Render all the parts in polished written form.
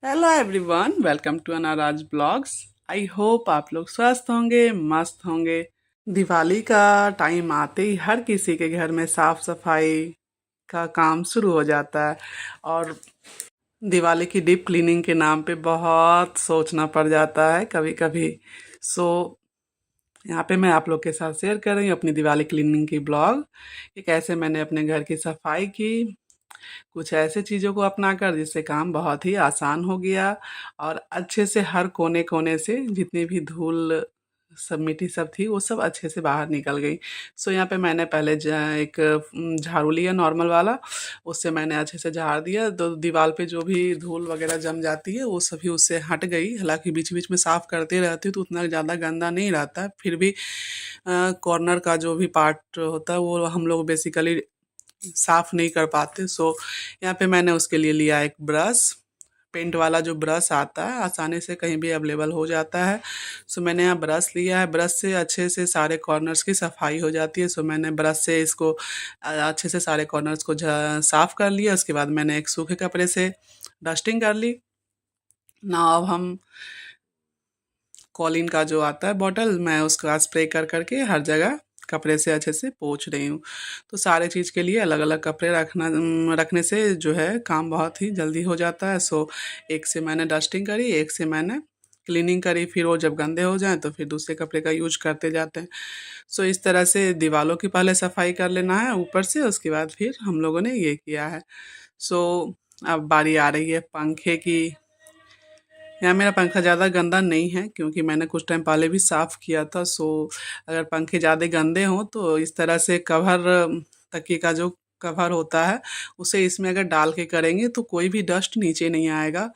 Hello everyone, welcome to अनाराज blogs. I hope आप लोग स्वस्थ होंगे, मस्त होंगे। दिवाली का टाइम आते ही हर किसी के घर में साफ सफाई का काम शुरू हो जाता है। और दिवाली की डीप क्लीनिंग के नाम पे बहुत सोचना पड़ जाता है कभी कभी। सो यहाँ पे मैं आप लोग के साथ शेयर कर रही हूँ अपनी दिवाली क्लीनिंग की ब्लॉग कि कैसे मैंने अपने घर की सफाई की, कुछ ऐसे चीज़ों को अपनाकर जिससे काम बहुत ही आसान हो गया और अच्छे से हर कोने कोने से जितनी भी धूल सब मिट्टी सब थी वो सब अच्छे से बाहर निकल गई। सो यहाँ पे मैंने पहले एक झाड़ू लिया नॉर्मल वाला, उससे मैंने अच्छे से झाड़ दिया तो दीवार पे जो भी धूल वगैरह जम जाती है वो सभी उससे हट गई। हालांकि बीच बीच में साफ करते रहती हूँ तो उतना ज़्यादा गंदा नहीं रहता है, फिर भी कॉर्नर का जो भी पार्ट होता है वो हम लोग बेसिकली साफ नहीं कर पाते। सो यहाँ पे मैंने उसके लिए लिया एक ब्रश, पेंट वाला जो ब्रश आता है आसानी से कहीं भी अवेलेबल हो जाता है। सो मैंने यहाँ ब्रश लिया है, ब्रश से अच्छे से सारे कॉर्नर्स की सफाई हो जाती है। सो मैंने ब्रश से इसको अच्छे से सारे कॉर्नर्स को साफ कर लिया। उसके बाद मैंने एक सूखे कपड़े से डस्टिंग कर ली ना। अब हम कॉलिन का जो आता है बॉटल, मैं उसका स्प्रे कर करके हर जगह कपड़े से अच्छे से पोंछ रही हूँ। तो सारे चीज़ के लिए अलग अलग कपड़े रखने से जो है काम बहुत ही जल्दी हो जाता है। सो एक से मैंने डस्टिंग करी, एक से मैंने क्लीनिंग करी, फिर वो जब गंदे हो जाएं तो फिर दूसरे कपड़े का यूज करते जाते हैं। सो इस तरह से दीवारों की पहले सफाई कर लेना है ऊपर से, उसके बाद फिर हम लोगों ने ये किया है। सो अब बारी आ रही है पंखे की। यहाँ मेरा पंखा ज़्यादा गंदा नहीं है क्योंकि मैंने कुछ टाइम पहले भी साफ़ किया था। सो अगर पंखे ज़्यादा गंदे हों तो इस तरह से कवर, तकिए का जो कवर होता है उसे इसमें अगर डाल के करेंगे तो कोई भी डस्ट नीचे नहीं आएगा।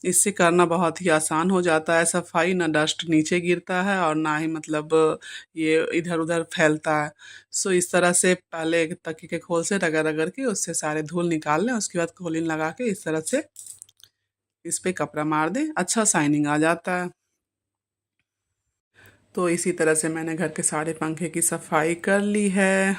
इससे करना बहुत ही आसान हो जाता है सफाई, ना डस्ट नीचे गिरता है और ना ही मतलब ये इधर उधर फैलता है। सो इस तरह से पहले एक तकिए के खोल से रगड़ रगड़ के उससे सारे धूल निकाल लें, उसके बाद कोलिन लगा के इस तरह से इस पे कपड़ा मार दें, अच्छा शाइनिंग आ जाता है। तो इसी तरह से मैंने घर के सारे पंखे की सफाई कर ली है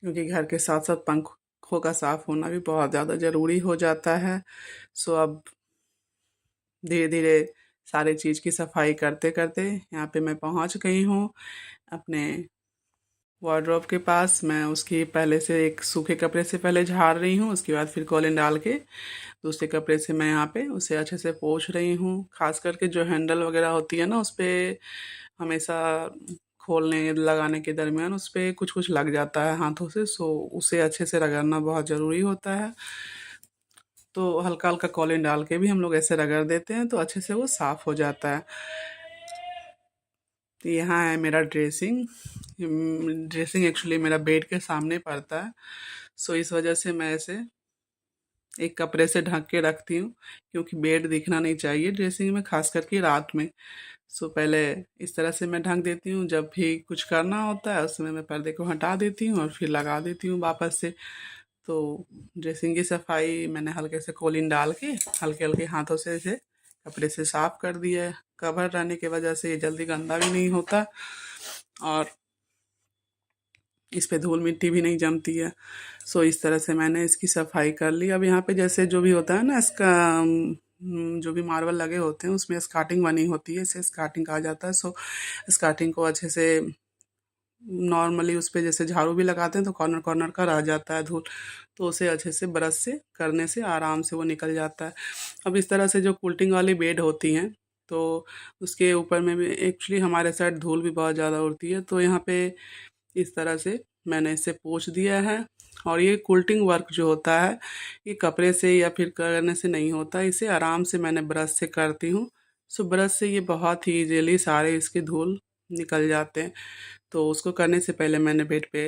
क्योंकि घर के साथ साथ पंखों का साफ होना भी बहुत ज़्यादा ज़रूरी हो जाता है। सो अब धीरे धीरे सारे चीज़ की सफाई करते करते यहाँ पे मैं पहुँच गई हूँ अपने वार्डरोब के पास। मैं उसकी पहले से एक सूखे कपड़े से पहले झाड़ रही हूँ, उसके बाद फिर कॉलिन डाल के दूसरे कपड़े से मैं यहाँ पे उसे अच्छे से पोंछ रही हूँ। खास करके जो हैंडल वगैरह होती है ना उस पे हमेशा खोलने लगाने के दरमियान उस पे कुछ कुछ लग जाता है हाथों से। सो उसे अच्छे से रगड़ना बहुत ज़रूरी होता है। तो हल्का हल्का कॉलिन डाल के भी हम लोग ऐसे रगड़ देते हैं तो अच्छे से वो साफ़ हो जाता है। तो यहाँ है मेरा ड्रेसिंग। ड्रेसिंग एक्चुअली मेरा बेड के सामने पड़ता है। सो इस वजह से मैं ऐसे एक कपड़े से ढक के रखती हूँ क्योंकि बेड दिखना नहीं चाहिए ड्रेसिंग में, खास करके रात में। सो पहले इस तरह से मैं ढक देती हूँ, जब भी कुछ करना होता है उसमें मैं पर्दे को हटा देती हूँ और फिर लगा देती हूँ वापस से। तो ड्रेसिंग की सफाई मैंने हल्के से कोलिन डाल के हल्के हल्के हाथों से इसे कपड़े से साफ कर दिया है। कवर रहने की वजह से ये जल्दी गंदा भी नहीं होता और इस पे धूल मिट्टी भी नहीं जमती है। सो इस तरह से मैंने इसकी सफाई कर ली। अब यहाँ पे जैसे जो भी होता है ना इसका जो भी मार्बल लगे होते हैं उसमें स्कार्टिंग बनी होती है, इसे स्कार्टिंग कहा जाता है। सो स्कार्टिंग को अच्छे से नॉर्मली उस पे जैसे झाड़ू भी लगाते हैं तो कॉर्नर कॉर्नर का रह जाता है धूल, तो उसे अच्छे से ब्रश से करने से आराम से वो निकल जाता है। अब इस तरह से जो कुल्टिंग वाली बेड होती हैं तो उसके ऊपर में भी एक्चुअली हमारे साइड धूल भी बहुत ज़्यादा उड़ती है, तो यहाँ पे इस तरह से मैंने इसे पोंछ दिया है। और ये कुल्टिंग वर्क जो होता है ये कपड़े से या फिर करने से नहीं होता, इसे आराम से मैंने ब्रश से करती हूँ। सो ब्रश से ये बहुत ही इजीली सारे इसके धूल निकल जाते हैं। तो उसको करने से पहले मैंने बेड पे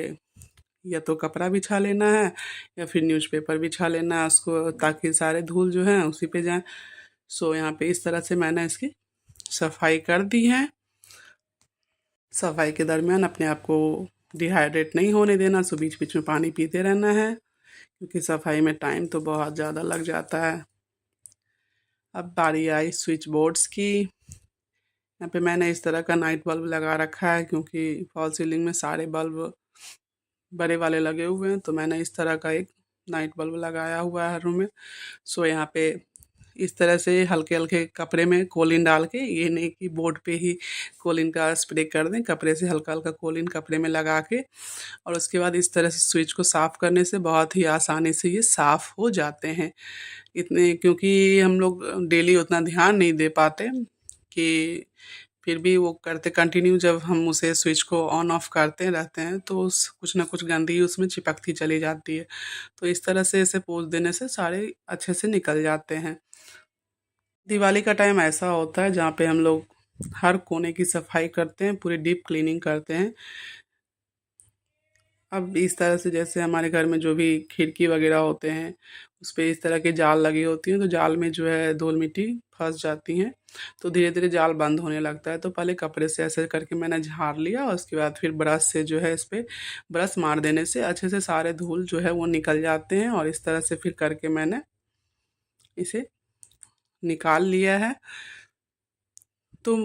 या तो कपड़ा बिछा लेना है या फिर न्यूज़पेपर बिछा लेना है उसको, ताकि सारे धूल जो है उसी पे जाए। सो यहाँ पे इस तरह से मैंने इसकी सफाई कर दी है। सफाई के दरमियान अपने आप को डिहाइड्रेट नहीं होने देना, सो बीच बीच में पानी पीते रहना है क्योंकि सफाई में टाइम तो बहुत ज़्यादा लग जाता है। अब बारी आई स्विच बोर्ड्स की। यहाँ पे मैंने इस तरह का नाइट बल्ब लगा रखा है क्योंकि फॉल सीलिंग में सारे बल्ब बड़े वाले लगे हुए हैं, तो मैंने इस तरह का एक नाइट बल्ब लगाया हुआ है रूम में। सो यहाँ पे इस तरह से हल्के हल्के कपड़े में कोलिन डाल के, ये नहीं कि बोर्ड पे ही कोलिन का स्प्रे कर दें, कपड़े से हल्का हल्का कोलिन कपड़े में लगा के, और उसके बाद इस तरह से स्विच को साफ़ करने से बहुत ही आसानी से ये साफ़ हो जाते हैं। इतने, क्योंकि हम लोग डेली उतना ध्यान नहीं दे पाते कि फिर भी वो करते कंटिन्यू, जब हम उसे स्विच को ऑन ऑफ करते रहते हैं तो उस कुछ ना कुछ गंदगी उसमें चिपकती चली जाती है। तो इस तरह से इसे पोंछ देने से सारे अच्छे से निकल जाते हैं। दिवाली का टाइम ऐसा होता है जहाँ पे हम लोग हर कोने की सफाई करते हैं, पूरी डीप क्लीनिंग करते हैं। अब इस तरह से जैसे हमारे घर में जो भी खिड़की वगैरह होते हैं, उस पे इस तरह की जाल लगी होती हैं, तो जाल में जो है धूल मिट्टी फँस जाती हैं, तो धीरे-धीरे जाल बंद होने लगता है। तो पहले कपड़े से ऐसे करके मैंने झाड़ लिया, और उसके बाद फिर ब्रश से जो है इस पे ब्रश मार देने से अच्छे से सारे धूल जो है वो निकल जाते हैं, और इस तरह से फिर करके मैंने इसे निकाल लिया है। तो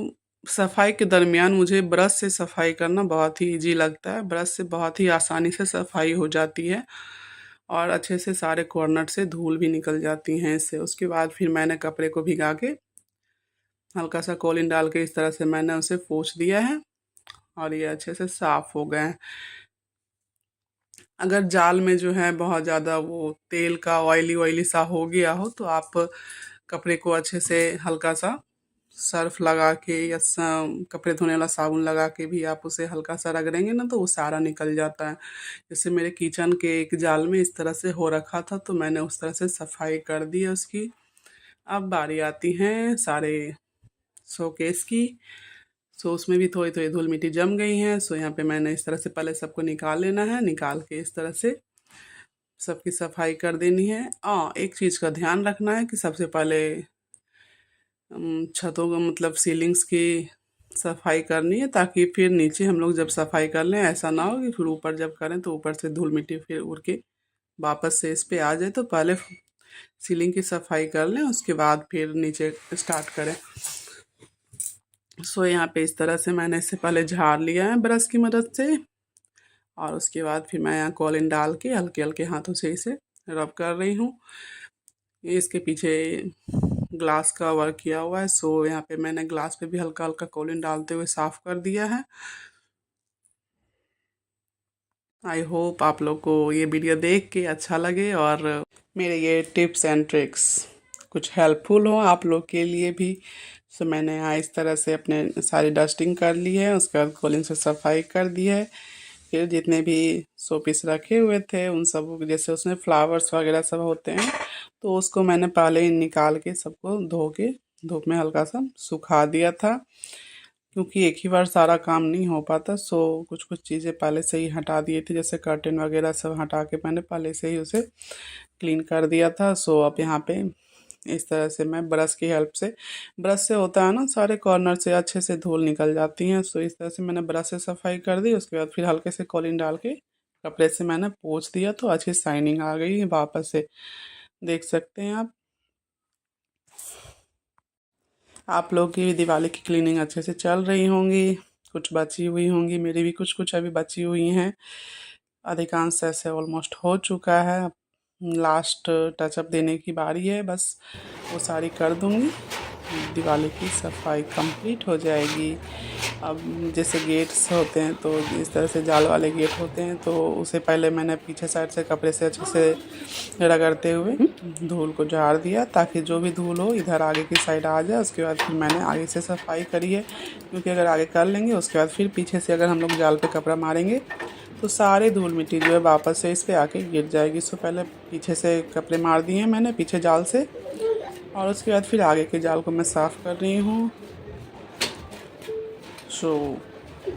सफाई के दरमियान मुझे ब्रश से सफाई करना बहुत ही ईज़ी लगता है। ब्रश से बहुत ही आसानी से सफाई हो जाती है, और अच्छे से सारे कॉर्नर से धूल भी निकल जाती हैं इससे। उसके बाद फिर मैंने कपड़े को भिगा के हल्का सा कोलिन डाल के इस तरह से मैंने उसे पोंछ दिया है, और ये अच्छे से साफ़ हो गए हैं। अगर जाल में जो है बहुत ज़्यादा वो तेल का ऑयली सा हो गया हो, तो आप कपड़े को अच्छे से हल्का सा सर्फ लगा के या कपड़े धोने वाला साबुन लगा के भी आप उसे हल्का सा रगड़ेंगे ना, तो वो सारा निकल जाता है। जैसे मेरे किचन के एक जाल में इस तरह से हो रखा था, तो मैंने उस तरह से सफाई कर दी है उसकी। अब बारी आती है सारे शोकेस की। सो उसमें भी थोड़ी थोड़ी धूल मिट्टी जम गई है। सो यहाँ पे मैंने इस तरह से पहले सबको निकाल लेना है, निकाल के इस तरह से सबकी सफाई कर देनी है। एक चीज़ का ध्यान रखना है कि सबसे पहले छतों का मतलब सीलिंग्स की सफाई करनी है, ताकि फिर नीचे हम लोग जब सफाई कर लें ऐसा ना हो कि फिर ऊपर जब करें तो ऊपर से धूल मिट्टी फिर उड़ के वापस से इस पे आ जाए। तो पहले सीलिंग की सफाई कर लें, उसके बाद फिर नीचे स्टार्ट करें। सो यहाँ पे इस तरह से मैंने इससे पहले झाड़ लिया है ब्रश की मदद से, और उसके बाद फिर मैं यहाँ कॉलिन डाल के हल्के हल्के हाथों से इसे रब कर रही हूँ। ये इसके पीछे ग्लास का वर्क किया हुआ है, सो यहाँ पे मैंने ग्लास पे भी हल्का हल्का कॉलिन डालते हुए साफ़ कर दिया है। आई होप आप लोग को ये वीडियो देख के अच्छा लगे, और मेरे ये टिप्स एंड ट्रिक्स कुछ हेल्पफुल हो आप लोग के लिए भी। सो मैंने यहाँ इस तरह से अपने सारी डस्टिंग कर ली है, उसके बाद कॉलिन से सफाई कर दी है। फिर जितने भी शो पीस रखे हुए थे उन सब, जैसे उसमें फ्लावर्स वगैरह सब होते हैं, तो उसको मैंने पहले ही निकाल के सबको धो के धूप में हल्का सा सुखा दिया था, क्योंकि एक ही बार सारा काम नहीं हो पाता। सो कुछ कुछ चीज़ें पहले से ही हटा दिए थे, जैसे कर्टेन वगैरह सब हटा के मैंने पहले से ही उसे क्लीन कर दिया था। सो अब यहाँ पे इस तरह से मैं ब्रश की हेल्प से, ब्रश से होता है ना सारे कॉर्नर से अच्छे से धूल निकल जाती हैं। सो इस तरह से मैंने ब्रश से सफाई कर दी, उसके बाद फिर हल्के से कॉलिन डाल के कपड़े से मैंने पोंछ दिया, तो अच्छी शाइनिंग आ गई है वापस से, देख सकते हैं आप लोग की भी दिवाली की क्लीनिंग अच्छे से चल रही होंगी, कुछ बची हुई होंगी, मेरी भी कुछ कुछ अभी बची हुई हैं। अधिकांश ऐसे ऑलमोस्ट हो चुका है, लास्ट टचअप देने की बारी है, बस वो सारी कर दूंगी, दिवाली की सफाई कंप्लीट हो जाएगी। अब जैसे गेट्स होते हैं, तो इस तरह से जाल वाले गेट होते हैं, तो उसे पहले मैंने पीछे साइड से कपड़े से अच्छे से रगड़ते हुए धूल को झाड़ दिया, ताकि जो भी धूल हो इधर आगे की साइड आ जाए। उसके बाद फिर मैंने आगे से सफाई करी है, क्योंकि अगर आगे कर लेंगे उसके बाद फिर पीछे से अगर हम लोग जाल पे कपड़ा मारेंगे तो सारे धूल मिट्टी जो है वापस से इस पर आके गिर जाएगी। सो पहले पीछे से कपड़े मार दिए हैं मैंने पीछे जाल से, और उसके बाद फिर आगे के जाल को मैं साफ़ कर रही हूँ। सो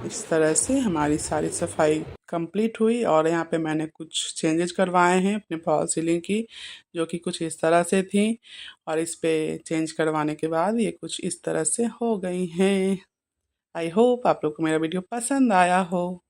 इस तरह से हमारी सारी सफाई कंप्लीट हुई, और यहाँ पे मैंने कुछ चेंजेस करवाए हैं अपने फॉल सीलिंग की, जो कि कुछ इस तरह से थी, और इस पे चेंज करवाने के बाद ये कुछ इस तरह से हो गई हैं। आई होप आप लोग को मेरा वीडियो पसंद आया हो।